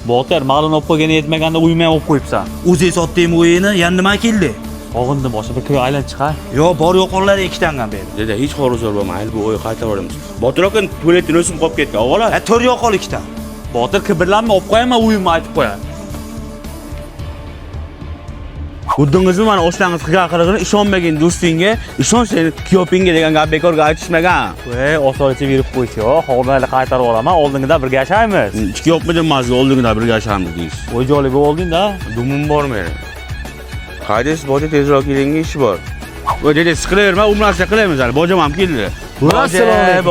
Botir, ma'lum olib qo'ygani yetmaganda uyman olib qo'yibsan. O'zing sotdingmi o'yini, yana nima keldi? Og'indim boshqa bir ko'y aylanib chiqar. Yo, bor yo'qonlar ikkitangan berdi. Dede hiç xoruz bo'lmaydi, bu o'y qaytarib olamiz. Botir aka tualetdan o'sim qolib ketgan, o'g'lar. Ha, 4 yo'qol ikkitan. Botir kibrlanma, olib qo'yaman, uyimni aytib qo'yaman. Xuddingizni mana o'shangiz qilgan qirig'ini ishonmagan do'stingga, ishonsangiz kuyopingga degan gap bekorga aytishmagan. Voy, osoncha berib qo'ychi, hozirlar qaytarib olaman, oldingida birga yashaymiz. Kuyopmidan mazga oldingida birga yashaymiz deysiz. Voy, joli bo'lib olding-da. Dumim bor meni. Haydaysiz, boja tezroq kelinga ish bor. Voy dede siqilaverma, umrasida qilamiz hali. Bojam ham keldi.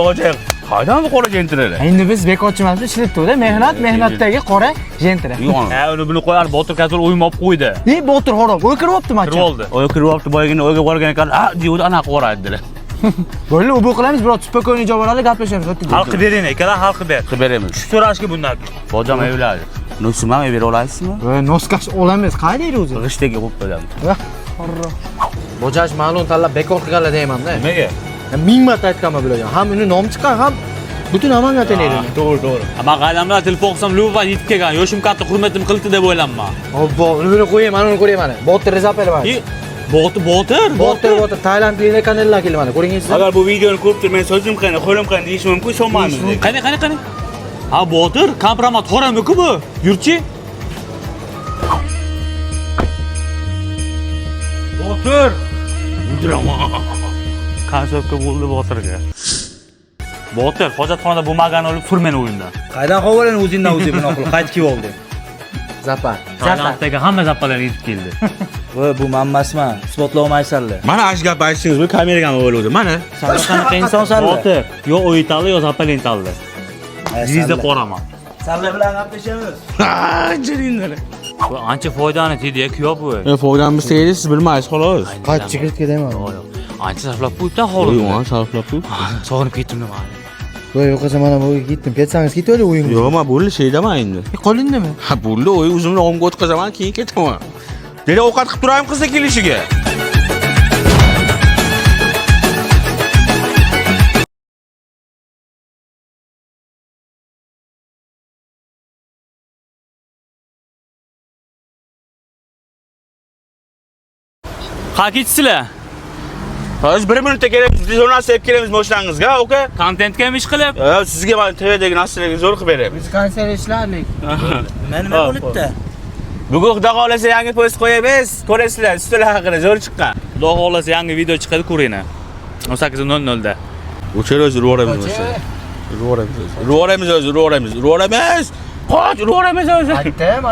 Boja. Qaydan qora jentirlar? Endi biz bekorchi emasmiz, ishlatdik-da. Mehnatdagi qora jentira. Ha, uni buni qo'yar, Botir kasol uyim olib qo'ydi. Botir xo'rob, o'y kiryapti macha. Kirib oldi. Oy kiryapti, boyagina o'yga borgan ekan. Ha, deydi, ana qora dedilar. Bo'ldi, u bu qilamiz, biroq spokойный javob gaplashamiz. Hal qilib bering, akalar, hal qilib ber. Qilib beramiz. Shu so'rashga bundan. Bojam evladi. Nusimam bera olasizmi? Voy, noskash olamiz, qayerda o'zi? G'ishtega qo'yib qo'yamiz. Bojash ma'lum tanlab bekor qilganlar deyman-da. Nimaga? 1000 marta aytganman bularga. Ham uni nomi chiqqan, ham butun amaliyot elaydi. To'g'ri. Men qaydamlar telefon qilsam, Luva yetib kelgan. Yoshim katta, hurmatim qildi deb o'ylayman. Obbo, uni qo'yay, mana uni ko'ray mana. Botir rezapel mana. Botir. Tailandlik kanallar keldi mana. Ko'ringiz? Agar bu videoni ko'rib turib, men so'zim qani, qo'lim qani deyish mumkin, ishonmaymiz. Qani. Ha, Botir, kompromat xo'ramku bu. Yurchi. Botir. Udrama. Konsertga bo'ldi Botirga. Botir, hojatxonada bo'lmagani olib turmen o'yindan. Qaydan qo'ygan o'zingdan o'zing buni qilib qaytib kelib oldi. Zapar. Tailanddagi hamma zappalar yetib keldi. Voy, bu men emasman, isbotlay olmaysanlar. Mana ash gap aytishingiz, bu kameraga o'yladi. Mana. Sen qanaqa insonsanlar? Botir, yo o'yitaldi, yo zappalin taldi. Yuzda qoraman. Sanlar bilan gaplashamiz. Ha, jirinlar. Bu ancha foydani tedi-ya, kuyop bu. Foydamiz tegdi, siz bilmaysiz xolos. Qayt chigirtga deyman. Ancha sarflab qo'yibdi hozir. Yo'q, sarflab qo'yib. Sog'inib ketdim nima. Voy, yo'qsa mana bu ketdim. Ketsangiz ketayli o'yinga. Yo'q, men bo'ldi şeydaman endi. Qolindimi? Ha, bo'ldi, o'y o'zimni o'ngga o'tkazaman, keyin ketaman. Dedi ovqat qilib turayim qizga kelishiga. Ha, ketsizlar. Hozir 1 minutda kelamiz, biz o'rnab sevib kelamiz mashinangizga, oka? Kontentga ish qilib. Sizga men TVdagi narsalarga zo'r qilib beramiz. Biz konsertlarlik. Nima bo'libdi? Bugun xudo xolasa yangi post qo'yamiz. Ko'rasizlar, ustilar haqida zo'r chiqqan. Xudo xolasa yangi video chiqadi, ko'ringlar. 18:00 da. O'char o'zi urvoramiz o'zi. Urvoramiz o'zi. Qoch, urvoramiz o'zi. Aytdim.